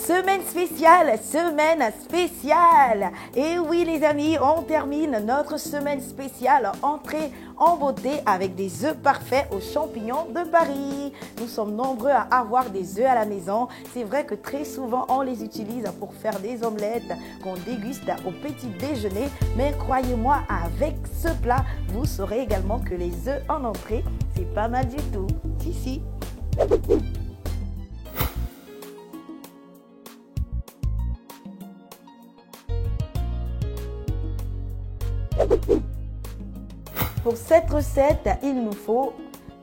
Semaine spéciale, semaine spéciale. Et oui les amis, on termine notre semaine spéciale entrée en beauté avec des œufs parfaits aux champignons de Paris. Nous sommes nombreux à avoir des œufs à la maison. C'est vrai que très souvent on les utilise pour faire des omelettes qu'on déguste au petit déjeuner. Mais croyez-moi, avec ce plat, vous saurez également que les œufs en entrée, c'est pas mal du tout. Si. Pour cette recette, il nous faut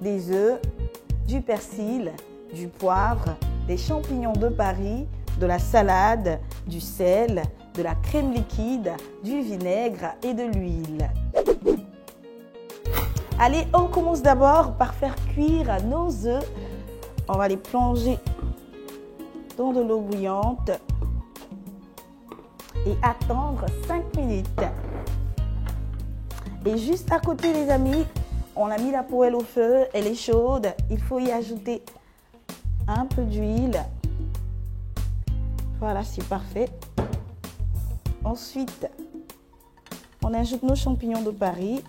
des œufs, du persil, du poivre, des champignons de Paris, de la salade, du sel, de la crème liquide, du vinaigre et de l'huile. Allez, on commence d'abord par faire cuire nos œufs. On va les plonger dans de l'eau bouillante et attendre 5 minutes. Et juste à côté les amis, on a mis la poêle au feu, elle est chaude. Il faut y ajouter un peu d'huile. Voilà, c'est parfait. Ensuite, on ajoute nos champignons de Paris.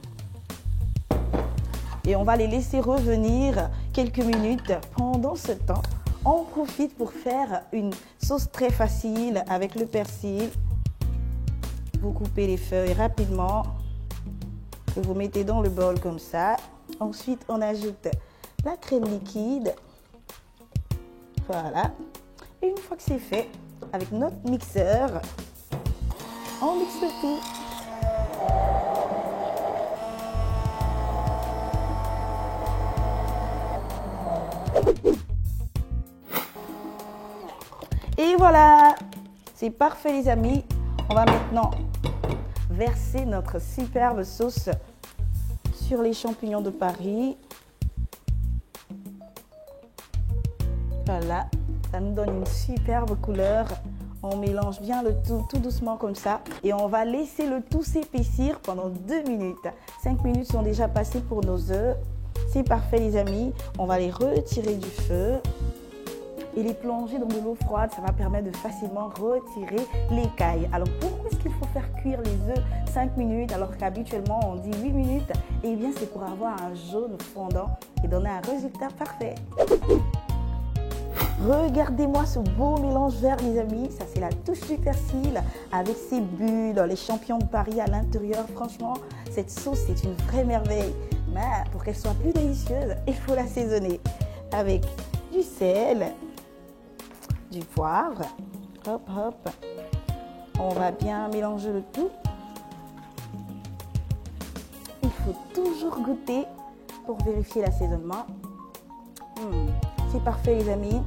Et on va les laisser revenir quelques minutes. Pendant ce temps, on profite pour faire une sauce très facile avec le persil. Vous coupez les feuilles rapidement. Que vous mettez dans le bol comme ça. Ensuite, on ajoute la crème liquide. Voilà. Et une fois que c'est fait, avec notre mixeur, on mixe le tout. Et voilà, c'est parfait les amis. On va maintenant verser notre superbe sauce sur les champignons de Paris. Voilà, ça nous donne une superbe couleur. On mélange bien le tout doucement comme ça. Et on va laisser le tout s'épaissir pendant 2 minutes. 5 minutes sont déjà passées pour nos œufs. C'est parfait les amis. On va les retirer du feu et les plonger dans de l'eau froide. Ça va permettre de facilement retirer l'écaille. Alors pourquoi est-ce qu'il faut faire cuire les œufs 5 minutes alors qu'habituellement on dit 8 minutes? Eh bien c'est pour avoir un jaune fondant et donner un résultat parfait. Regardez-moi ce beau mélange vert les amis. Ça c'est la touche du persil avec ses bulles, les champignons de Paris à l'intérieur. Franchement, cette sauce c'est une vraie merveille. Mais pour qu'elle soit plus délicieuse, il faut l'assaisonner avec du sel, du poivre, hop, on va bien mélanger le tout. Il faut toujours goûter pour vérifier l'assaisonnement. C'est parfait les amis,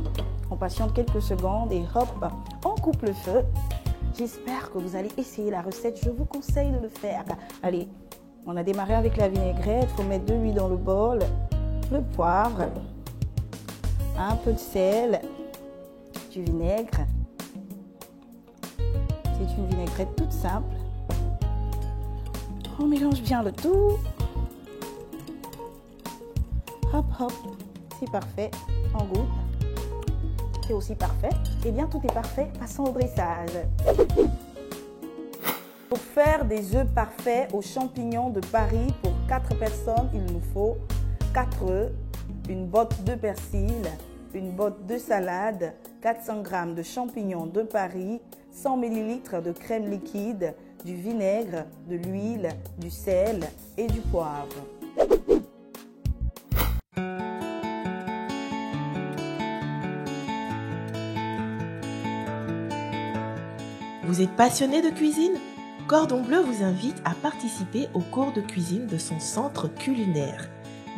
on patiente quelques secondes et hop, on coupe le feu. J'espère que vous allez essayer la recette, je vous conseille de le faire. Allez, on a démarré avec la vinaigrette, il faut mettre de l'huile dans le bol, le poivre, un peu de sel, du vinaigre. C'est une vinaigrette toute simple. On mélange bien le tout. Hop, c'est parfait. On goûte. C'est aussi parfait. Eh bien, tout est parfait. Passons au dressage. Pour faire des œufs parfaits aux champignons de Paris pour 4 personnes, il nous faut 4 œufs, une botte de persil, une botte de salade, 400 g de champignons de Paris, 100 ml de crème liquide, du vinaigre, de l'huile, du sel et du poivre. Vous êtes passionné de cuisine? Cordon Bleu vous invite à participer au cours de cuisine de son centre culinaire.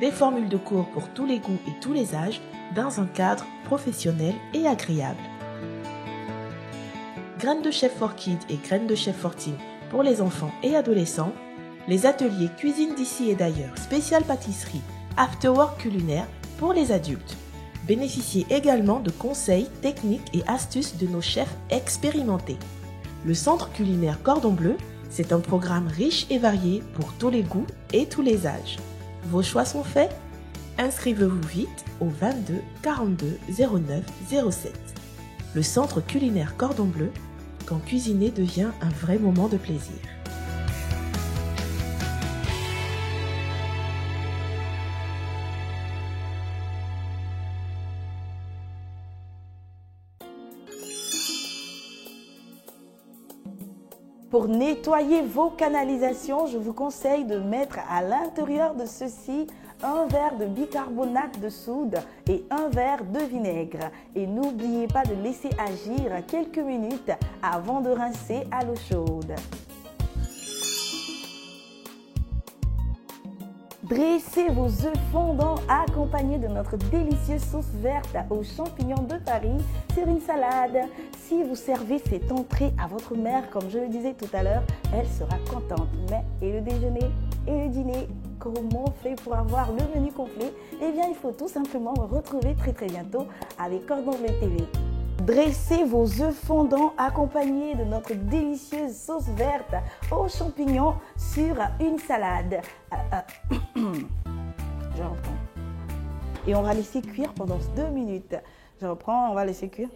Des formules de cours pour tous les goûts et tous les âges, dans un cadre professionnel et agréable. Graines de chef for kids et graines de chef for teen pour les enfants et adolescents. Les ateliers cuisine d'ici et d'ailleurs, spéciale pâtisserie, afterwork culinaire pour les adultes. Bénéficiez également de conseils, techniques et astuces de nos chefs expérimentés. Le centre culinaire Cordon Bleu, c'est un programme riche et varié pour tous les goûts et tous les âges. Vos choix sont faits? Inscrivez-vous vite au 22 42 09 07. le centre culinaire Cordon Bleu, quand cuisiner devient un vrai moment de plaisir. Pour nettoyer vos canalisations, je vous conseille de mettre à l'intérieur de ceci un verre de bicarbonate de soude et un verre de vinaigre. Et n'oubliez pas de laisser agir quelques minutes avant de rincer à l'eau chaude. Dressez vos œufs fondants accompagnés de notre délicieuse sauce verte aux champignons de Paris sur une salade. Si vous servez cette entrée à votre mère, comme je le disais tout à l'heure, elle sera contente. Mais et le déjeuner et le dîner, comment on fait pour avoir le menu complet? Eh bien, il faut tout simplement me retrouver très bientôt avec Cordon Bleu TV. Dressez vos œufs fondants accompagnés de notre délicieuse sauce verte aux champignons sur une salade. Je reprends. Et on va laisser cuire pendant 2 minutes. Je reprends, on va laisser cuire.